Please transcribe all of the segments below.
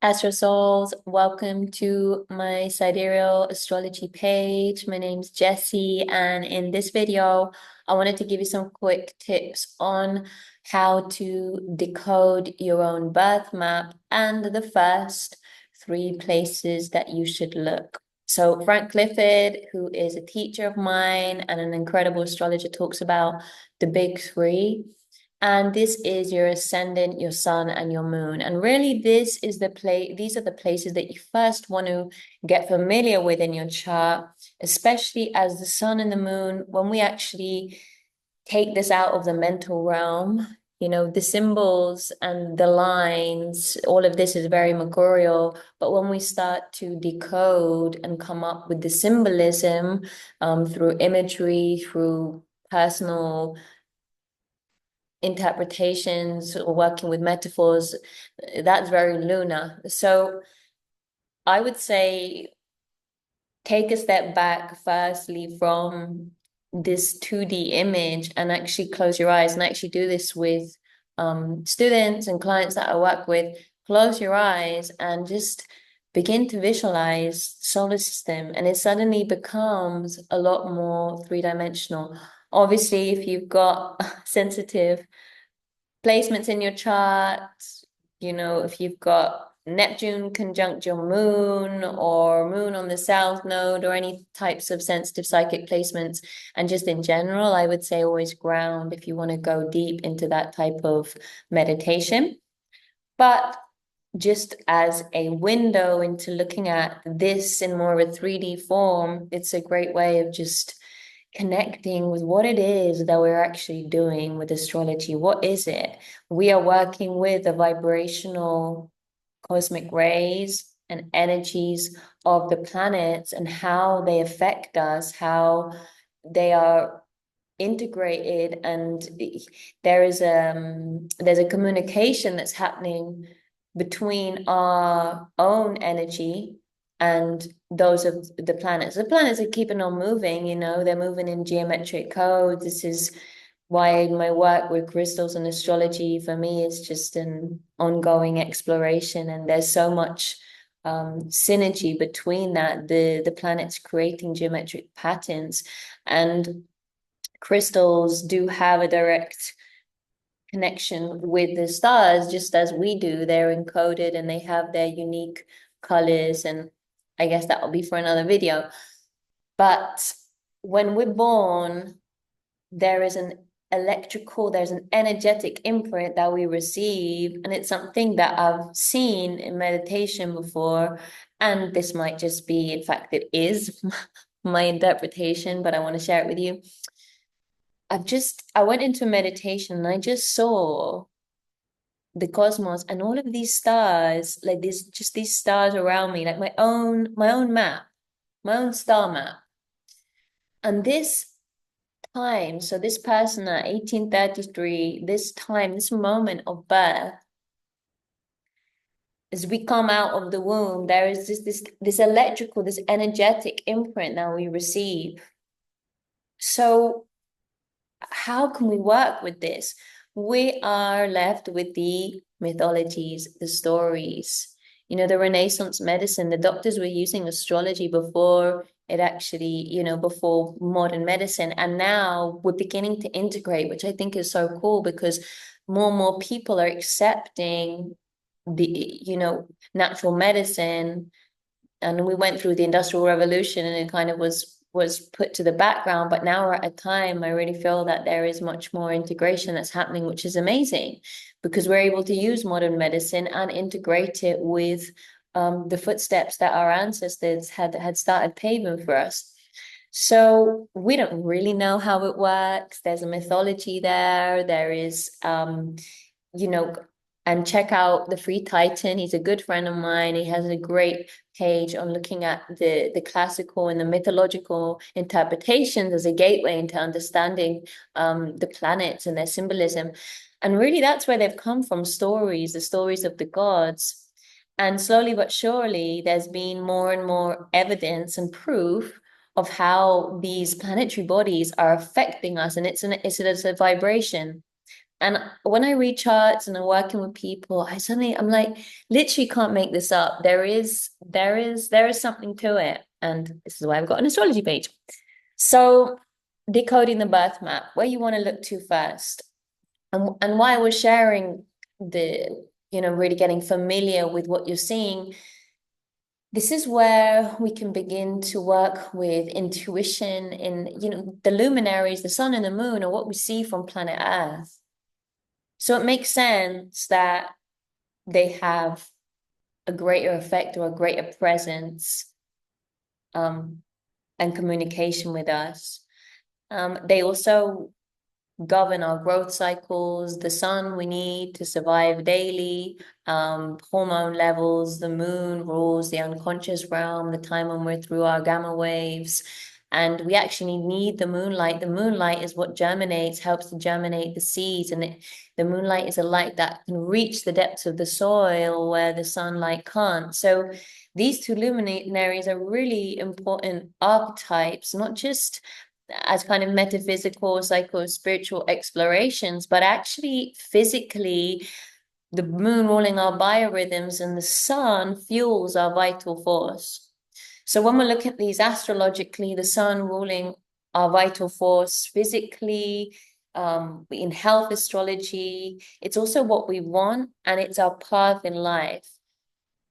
Astro Souls, welcome to my sidereal astrology page. My name's Jessie, and in this video, I wanted to give you some quick tips on how to decode your own birth map and the first three places that you should look. So, Frank Clifford, who is a teacher of mine and an incredible astrologer, talks about the big three. And this is your ascendant, your sun, and your moon. And really, these are the places that you first want to get familiar with in your chart, especially as the sun and the moon, when we actually take this out of the mental realm, the symbols and the lines, all of this is very mercurial. But when we start to decode and come up with the symbolism through imagery, through personal interpretations or working with metaphors, that's very lunar. So I would say take a step back, firstly, from this 2D image and actually close your eyes and actually do this with students and clients that I work with. Close your eyes and just begin to visualize solar system, and it suddenly becomes a lot more three-dimensional. Obviously, if you've got sensitive placements in your chart, if you've got Neptune conjunct your moon or moon on the south node or any types of sensitive psychic placements. And just in general, I would say always ground if you want to go deep into that type of meditation. But just as a window into looking at this in more of a 3D form, it's a great way of just connecting with what it is that we're actually doing with astrology. What is it? We are working with the vibrational cosmic rays and energies of the planets and how they affect us, how they are integrated, and there's a communication that's happening between our own energy and those of the planets. The planets are keeping on moving, they're moving in geometric codes. This is why my work with crystals and astrology for me is just an ongoing exploration. And there's so much synergy between that, the planets creating geometric patterns. And crystals do have a direct connection with the stars, just as we do. They're encoded and they have their unique colors. And I guess that will be for another video. But when we're born, there's an energetic imprint that we receive. And it's something that I've seen in meditation before. And this might just be, in fact, it is my interpretation, but I want to share it with you. I went into meditation and I just saw the cosmos and all of these stars, like these stars around me, like my own map, my own star map. And this time, so this person at 1833, this moment of birth, as we come out of the womb, there is this electrical, this energetic imprint that we receive. So how can we work with this? We are left with the mythologies, the stories. The Renaissance medicine, the doctors were using astrology before it actually, before modern medicine. And now we're beginning to integrate, which I think is so cool because more and more people are accepting natural medicine. And we went through the Industrial Revolution and it kind of was put to the background, but now we're at a time I really feel that there is much more integration that's happening, which is amazing because we're able to use modern medicine and integrate it with the footsteps that our ancestors had started paving for us. So we don't really know how it works. There's a mythology there. There is, you know, and check out the Free Titan. He's a good friend of mine. He has a great page on looking at the classical and the mythological interpretations as a gateway into understanding the planets and their symbolism. And really, that's where they've come from, stories, the stories of the gods. And slowly but surely, there's been more and more evidence and proof of how these planetary bodies are affecting us. And it's a vibration. And when I read charts and I'm working with people, I'm like, literally can't make this up. There is something to it. And this is why I've got an astrology page. So decoding the birth map, where you want to look to first. And why I was sharing really getting familiar with what you're seeing, this is where we can begin to work with intuition in, the luminaries, the sun and the moon are what we see from planet Earth. So it makes sense that they have a greater effect or a greater presence and communication with us. They also govern our growth cycles, the sun we need to survive daily, hormone levels, the moon rules the unconscious realm, the time when we're through our gamma waves. And we actually need the moonlight. The moonlight is what germinates, helps to germinate the seeds. And the moonlight is a light that can reach the depths of the soil where the sunlight can't. So these two luminaries are really important archetypes, not just as kind of metaphysical, psycho-spiritual explorations, but actually physically, the moon ruling our biorhythms and the sun fuels our vital force. So when we look at these astrologically, the sun ruling our vital force physically, in health astrology, it's also what we want and it's our path in life.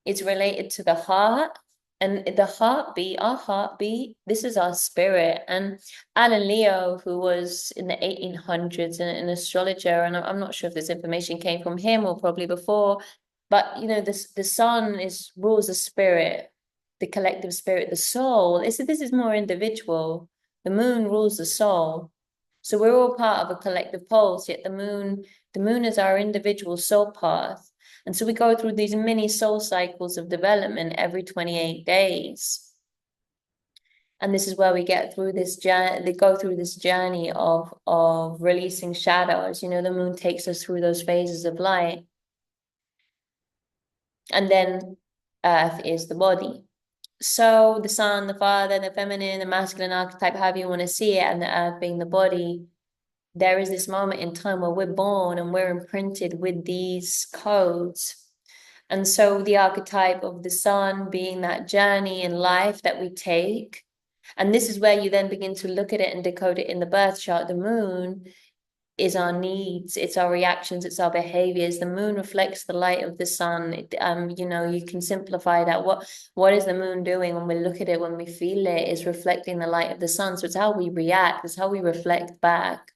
It's related to the heart and the heartbeat, our heartbeat. This is our spirit. And Alan Leo, who was in the 1800s an astrologer, and I'm not sure if this information came from him or probably before, but the sun rules the spirit, the collective spirit, the soul. This is more individual. The moon rules the soul. So we're all part of a collective pulse, yet the moon is our individual soul path. And so we go through these mini soul cycles of development every 28 days. And this is where we get through this journey, they go through this journey of releasing shadows. The moon takes us through those phases of light. And then Earth is the body. So the sun, the father, the feminine, the masculine archetype, however you want to see it, and the earth being the body, there is this moment in time where we're born and we're imprinted with these codes. And so the archetype of the sun being that journey in life that we take. And this is where you then begin to look at it and decode it in the birth chart. The moon is our needs, it's our reactions, it's our behaviors. The moon reflects the light of the sun. You can simplify that. What is the moon doing when we look at it, when we feel it, is reflecting the light of the sun. So it's how we react, it's how we reflect back.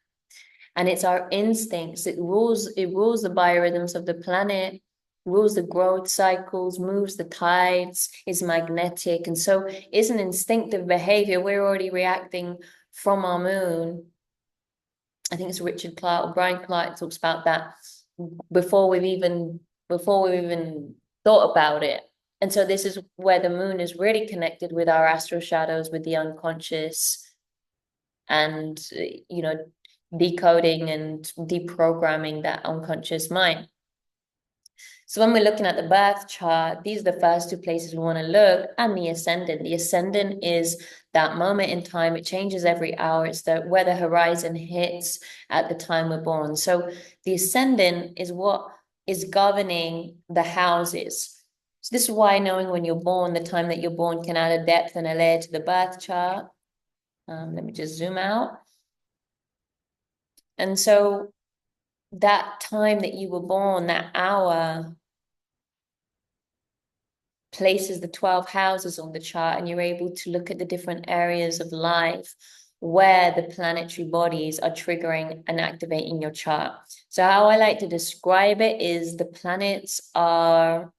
And it's our instincts. It rules the biorhythms of the planet, rules the growth cycles, moves the tides, is magnetic. And so it's an instinctive behavior. We're already reacting from our moon. I think it's Richard Clark or Brian Clark talks about that before we've even thought about it. And so this is where the moon is really connected with our astral shadows, with the unconscious, and decoding and deprogramming that unconscious mind. So when we're looking at the birth chart, these are the first two places we want to look, and the ascendant. The ascendant is that moment in time. It changes every hour. It's where the horizon hits at the time we're born. So the ascendant is what is governing the houses. So this is why knowing when you're born, the time that you're born, can add a depth and a layer to the birth chart. Let me just zoom out. And so that time that you were born, that hour, places the 12 houses on the chart, and you're able to look at the different areas of life where the planetary bodies are triggering and activating your chart. So how I like to describe it is the planets are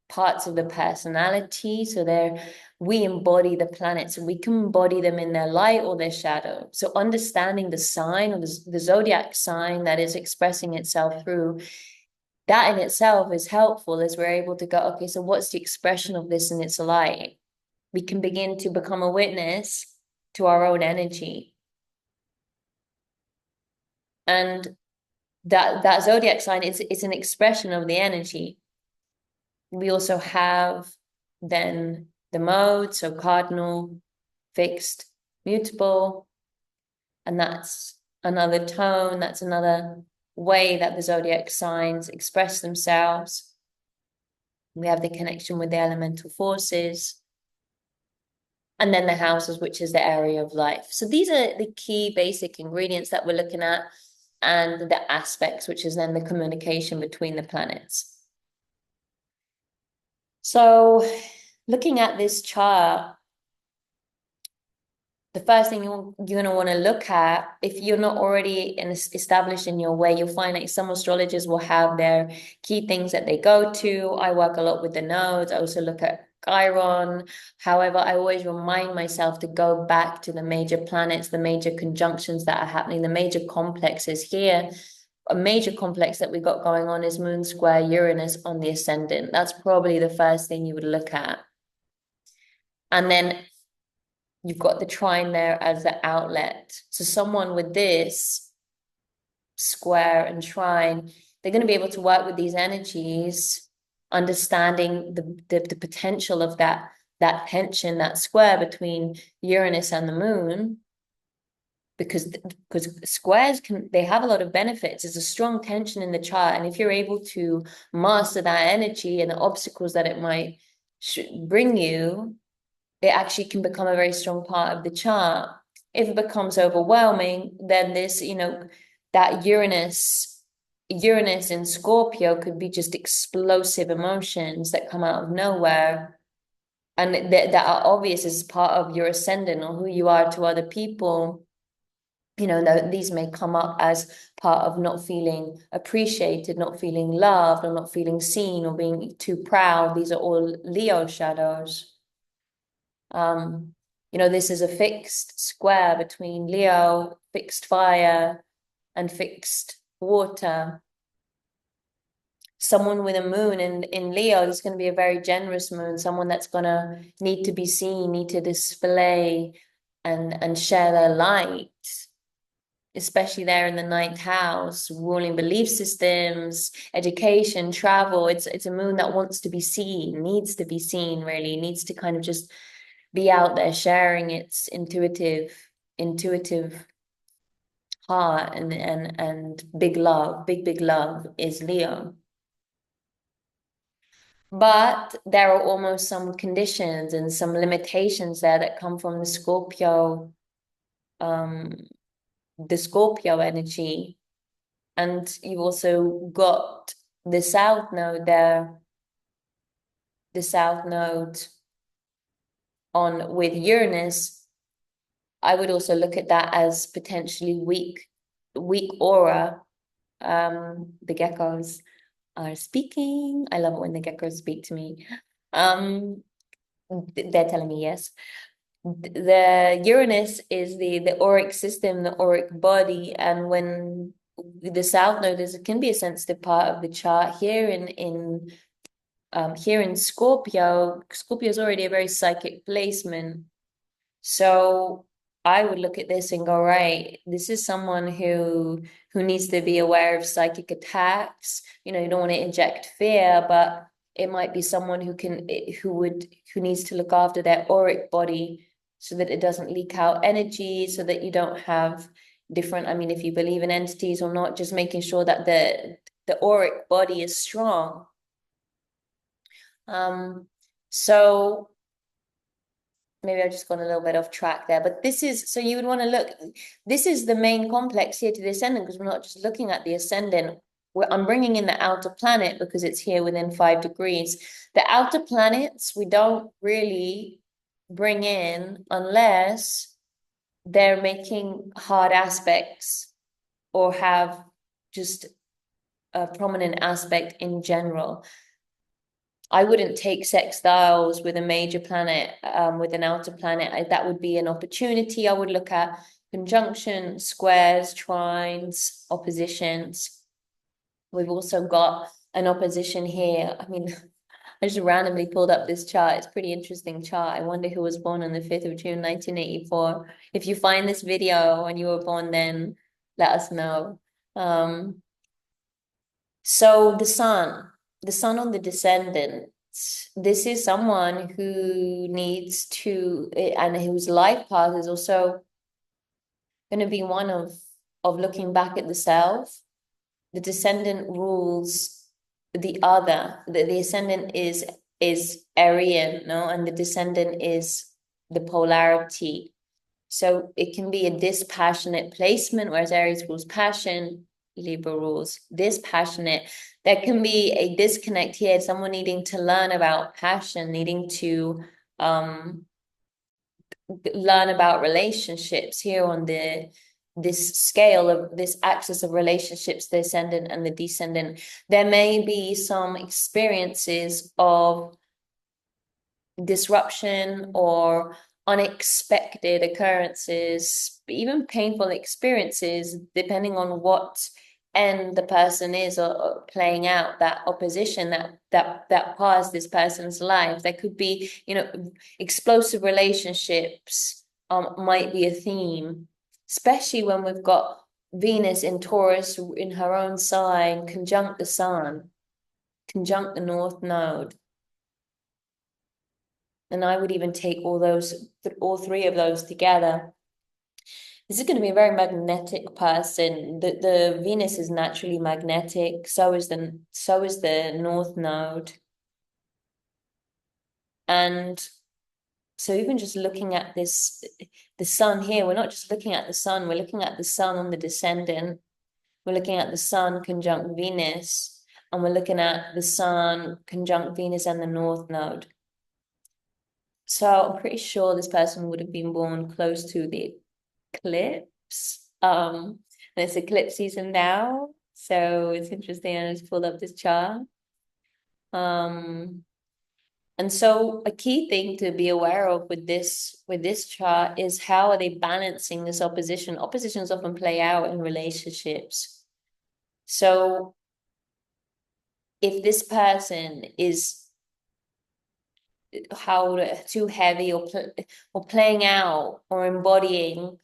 parts of the personality. So we embody the planets, and we can embody them in their light or their shadow. So understanding the sign or the zodiac sign that is expressing itself through that in itself is helpful, as we're able to go, okay, so what's the expression of this in its light? We can begin to become a witness to our own energy. And that zodiac sign is an expression of the energy. We also have then the mode, so cardinal, fixed, mutable, and that's another tone. That's another way that the zodiac signs express themselves. We have the connection with the elemental forces. And then the houses, which is the area of life. So these are the key basic ingredients that we're looking at, and the aspects, which is then the communication between the planets. So looking at this chart, the first thing you're going to want to look at, if you're not already established in your way, you'll find that some astrologers will have their key things that they go to. I work a lot with the nodes. I also look at Chiron. However, I always remind myself to go back to the major planets, the major conjunctions that are happening, the major complexes here. A major complex that we got going on is Moon square Uranus on the ascendant. That's probably the first thing you would look at. And then you've got the trine there as the outlet. So someone with this square and trine, they're going to be able to work with these energies, understanding the potential of that tension, that square between Uranus and the moon, because squares they have a lot of benefits. There's a strong tension in the chart, and if you're able to master that energy and the obstacles that it might bring you, it actually can become a very strong part of the chart. If it becomes overwhelming, then this, that Uranus in Scorpio could be just explosive emotions that come out of nowhere, and that are obvious as part of your ascendant or who you are to other people. These may come up as part of not feeling appreciated, not feeling loved, or not feeling seen, or being too proud. These are all Leo shadows. This is a fixed square between Leo, fixed fire, and fixed water. Someone with a moon in Leo is going to be a very generous moon, someone that's going to need to be seen, need to display and share their light, especially there in the ninth house, ruling belief systems, education, travel. It's a moon that wants to be seen, needs to be seen, really, needs to kind of just be out there sharing its intuitive heart and big love. Big love is Leo. But there are almost some conditions and some limitations there that come from the Scorpio energy. And you've also got the South Node there, the South Node on with Uranus. I would also look at that as potentially weak aura. The geckos are speaking. I love it when the geckos speak to me. They're telling me yes. The Uranus is the auric system, the auric body, and when the South Node it can be a sensitive part of the chart here in Scorpio. Scorpio is already a very psychic placement. So I would look at this and go, right, this is someone who needs to be aware of psychic attacks. You don't want to inject fear, but it might be someone who needs to look after their auric body so that it doesn't leak out energy, so that you don't have different, if you believe in entities or not, just making sure that the auric body is strong. So maybe I've just gone a little bit off track there, but so you would want to look, this is the main complex here to the ascendant, because we're not just looking at the ascendant. I'm bringing in the outer planet because it's here within 5 degrees. The outer planets, we don't really bring in unless they're making hard aspects or have just a prominent aspect in general. I wouldn't take sextiles with a major planet, with an outer planet. That would be an opportunity. I would look at conjunctions, squares, trines, oppositions. We've also got an opposition here. I just randomly pulled up this chart. It's a pretty interesting chart. I wonder who was born on the 5th of June, 1984. If you find this video and you were born then, let us know. So the sun on the descendant, this is someone who needs to, and whose life path is also going to be one of looking back at the self. The descendant rules the other. The ascendant is Aryan, no, and the descendant is the polarity. So it can be a dispassionate placement, whereas Aries rules passion, Libra rules dispassionate. There can be a disconnect here, someone needing to learn about passion, needing to learn about relationships here on this scale of this axis of relationships, the ascendant and the descendant. There may be some experiences of disruption or unexpected occurrences, even painful experiences, depending on what end the person is or playing out that opposition that caused this person's life. There could be, explosive relationships might be a theme, especially when we've got Venus in Taurus in her own sign, conjunct the Sun, conjunct the North Node. And I would even take all three of those together. This is going to be a very magnetic person. The Venus is naturally magnetic. So is the North Node. And so even just looking at the Sun here, we're not just looking at the Sun, we're looking at the Sun on the descendant. We're looking at the Sun conjunct Venus, and we're looking at the Sun conjunct Venus and the North Node. So I'm pretty sure this person would have been born close to the eclipse. And it's eclipse season now. So it's interesting. I just pulled up this chart. And so a key thing to be aware of with this chart is how are they balancing this opposition? Oppositions often play out in relationships. So if this person is too heavy or playing out or embodying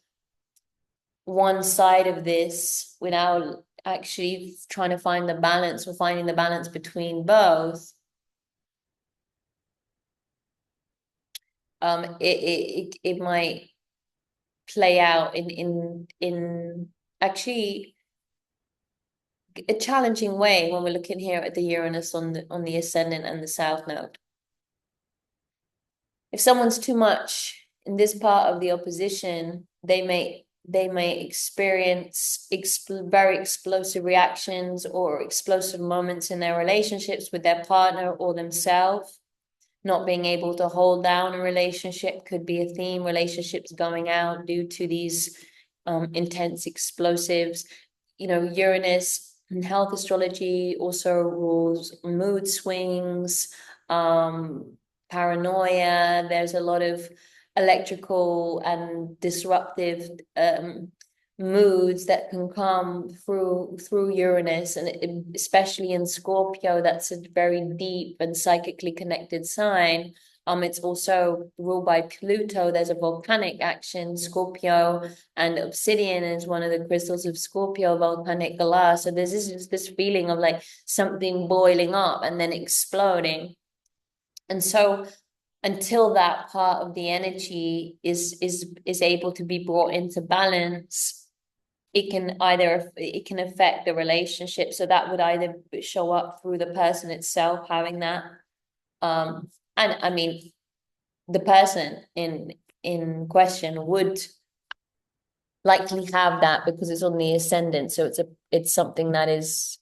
one side of this without actually trying to find the balance or finding the balance between both, it might play out in actually a challenging way when we're looking here at the Uranus on the ascendant and the south node. If someone's too much in this part of the opposition, they may experience very explosive reactions or explosive moments in their relationships with their partner or themselves. Not being able to hold down a relationship could be a theme. Relationships going out due to these intense explosives. Uranus in health astrology also rules mood swings, paranoia. There's a lot of electrical and disruptive moods that can come through Uranus, and especially in Scorpio, that's a very deep and psychically connected sign. It's also ruled by Pluto. There's a volcanic action, Scorpio, and obsidian is one of the crystals of Scorpio, volcanic glass. So there's this feeling of like something boiling up and then exploding. And so until that part of the energy is able to be brought into balance, it can affect the relationship. So that would either show up through the person itself having that. And I mean, the person in question would likely have that because it's on the ascendant. So it's something that is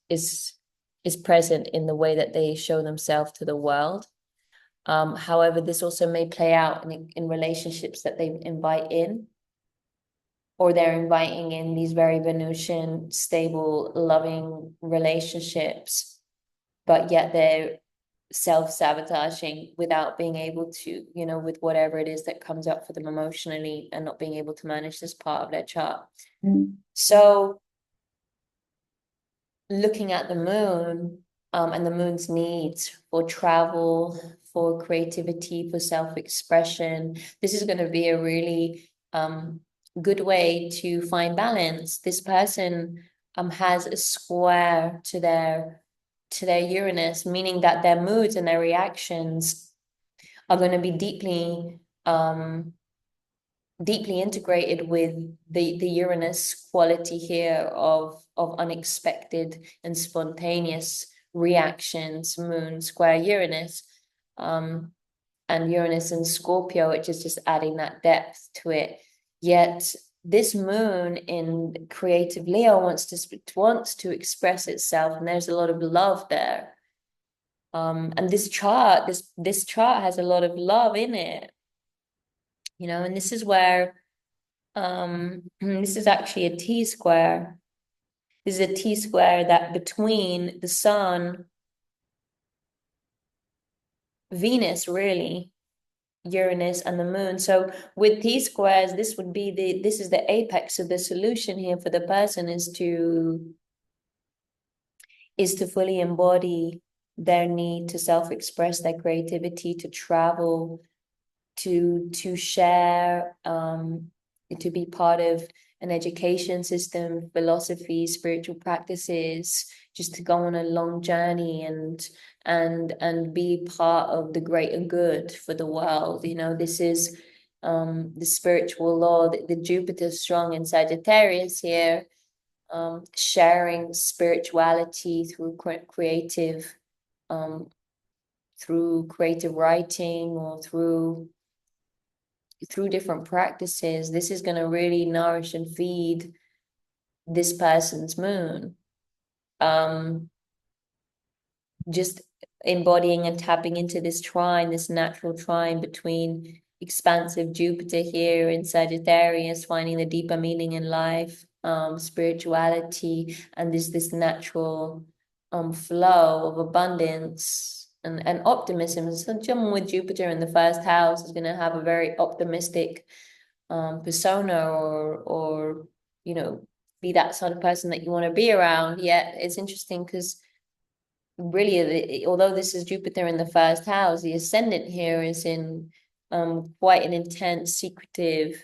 present in the way that they show themselves to the world. However, this also may play out in relationships that they invite in, or they're inviting in these very Venusian, stable, loving relationships, but yet they're self-sabotaging without being able to, with whatever it is that comes up for them emotionally, and not being able to manage this part of their chart. So looking at the moon, and the moon's needs for travel, for creativity, for self-expression, this is going to be a really good way to find balance. This person has a square to their Uranus, meaning that their moods and their reactions are going to be deeply deeply integrated with the Uranus quality here of unexpected and spontaneous reactions, Moon square Uranus, and Uranus in Scorpio, which is just adding that depth to it. Yet this Moon in creative Leo wants to express itself, and there's a lot of love there. And this chart has a lot of love in it, and this is where this is actually a T square. This is a T square that between the Sun, Venus, really, Uranus, and the Moon. So with T squares, this is the apex of the solution here for the person is to fully embody their need to self-express their creativity, to travel, to share, to be part of an education system, philosophy, spiritual practices, just to go on a long journey and be part of the greater good for the world. This is the spiritual law, the Jupiter strong in Sagittarius here, sharing spirituality through creative writing or through different practices. This is going to really nourish and feed this person's Moon. Just embodying and tapping into this trine, this natural trine between expansive Jupiter here in Sagittarius, finding the deeper meaning in life, spirituality, and this natural flow of abundance and optimism. So someone with Jupiter in the first house is going to have a very optimistic persona, or be that sort of person that you want to be around. Yet it's interesting because really, although this is Jupiter in the first house, the ascendant here is in quite an intense, secretive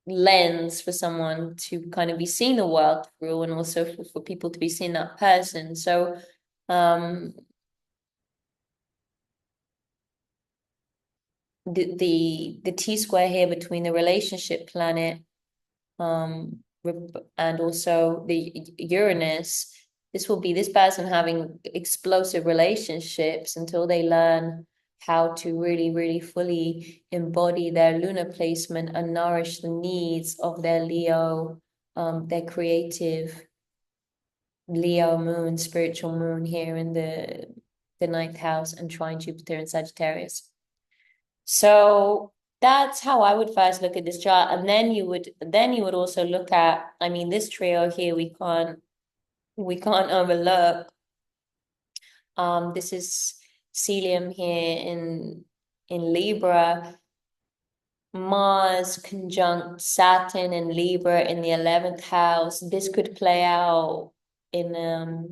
lens for someone to kind of be seeing the world through, and also for people to be seeing that person. So the T square here between the relationship planet and also the Uranus, this will be this person having explosive relationships until they learn how to really, really fully embody their lunar placement and nourish the needs of their Leo, their creative Leo moon, spiritual moon here in the ninth house, and trine Jupiter in Sagittarius. So that's how I would first look at this chart. And then you would also look at, I mean, this trio here we can't overlook. This is Celium here in Libra. Mars conjunct Saturn in Libra in the 11th house. This could play out in a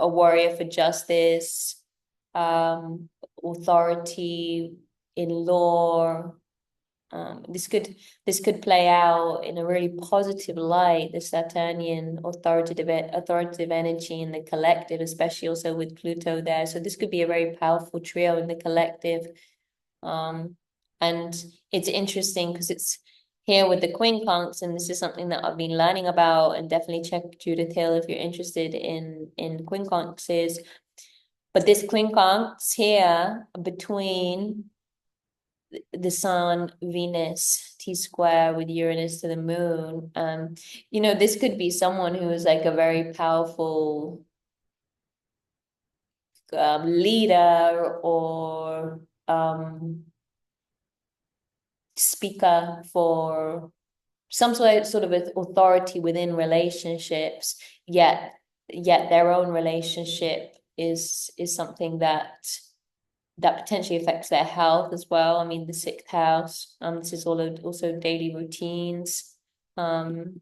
warrior for justice, authority in law. This could play out in a really positive light, the Saturnian authoritative energy in the collective, especially also with Pluto there. So this could be a very powerful trio in the collective. And it's interesting because it's here with the quincunx, and this is something that I've been learning about, and definitely check Judith Hill if you're interested in quincunxes. But this quincunx here between the Sun, Venus, T square with Uranus to the Moon, this could be someone who is like a very powerful leader or speaker for some sort of authority within relationships, yet their own relationship is something that potentially affects their health as well. I mean, the sixth house, this is also daily routines. But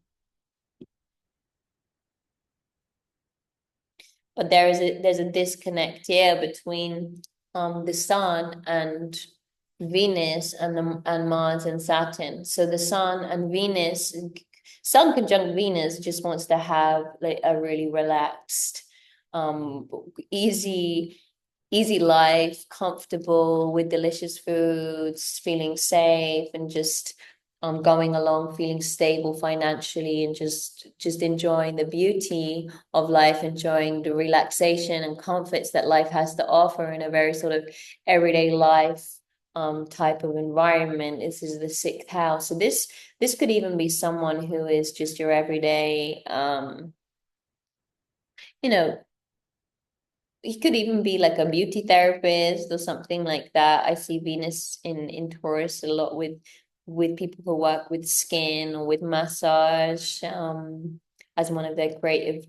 there's a disconnect here between the Sun and Venus and Mars and Saturn. So the Sun and Venus, Sun conjunct Venus just wants to have like a really relaxed, easy easy life, comfortable with delicious foods, feeling safe, and just going along feeling stable financially, and just enjoying the beauty of life, enjoying the relaxation and comforts that life has to offer in a very sort of everyday life type of environment. This is the sixth house. So this could even be someone who is just your everyday you know, he could even be like a beauty therapist or something like that. I see Venus in Taurus a lot with people who work with skin or with massage as one of their creative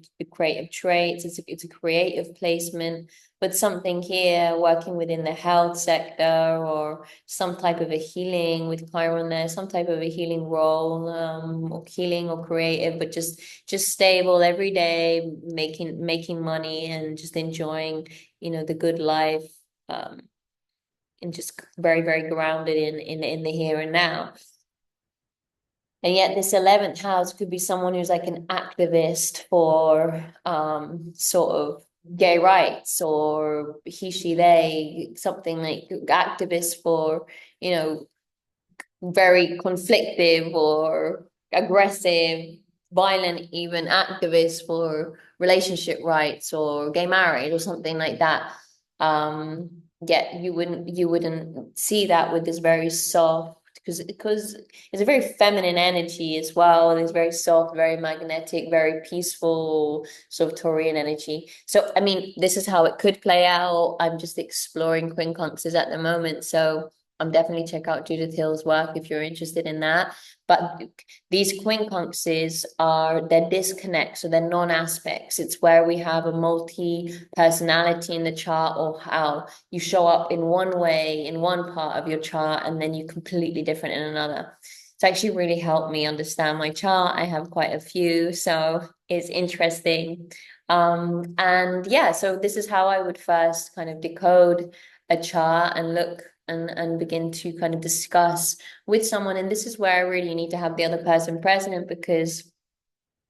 traits. It's a creative placement, but something here working within the health sector or some type of a healing with Chiron there, some type of a healing role or healing or creative, but just stable every day, making money and just enjoying, the good life, um, and just very, very grounded in the here and now. And yet this 11th house could be someone who's like an activist for sort of gay rights or he, she, they, something like activists for, you know, very conflictive or aggressive, violent, even activists for relationship rights or gay marriage or something like that. Yet you wouldn't see that with this very soft because it's a very feminine energy as well. It's very soft, very magnetic, very peaceful sort of Taurian energy. So I mean, this is how it could play out. I'm just exploring quincunxes at the moment. So definitely check out Judith Hill's work if you're interested in that. But these quincunxes are they're disconnects, so they're non-aspects. It's where we have a multi-personality in the chart, or how you show up in one way in one part of your chart and then you're completely different in another. It's actually really helped me understand my chart. I have quite a few, so it's interesting. And yeah, so this is how I would first kind of decode a chart and look and begin to kind of discuss with someone. And this is where I really need to have the other person present, because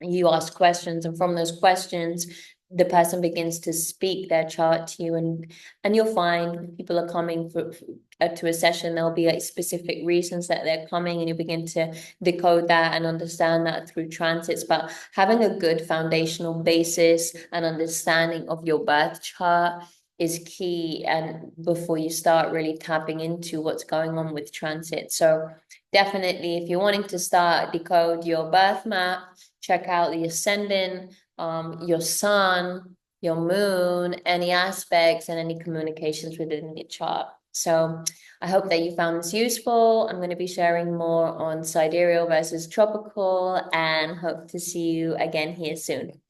you ask questions, and from those questions the person begins to speak their chart to you, and you'll find people are coming to a session. There'll be like specific reasons that they're coming, and you begin to decode that and understand that through transits. But having a good foundational basis and understanding of your birth chart is key, and before you start really tapping into what's going on with transit. So definitely, if you're wanting to start decode your birth map, check out the ascendant, your sun, your moon, any aspects and any communications within your chart. So I hope that you found this useful. I'm going to be sharing more on sidereal versus tropical, and hope to see you again here soon.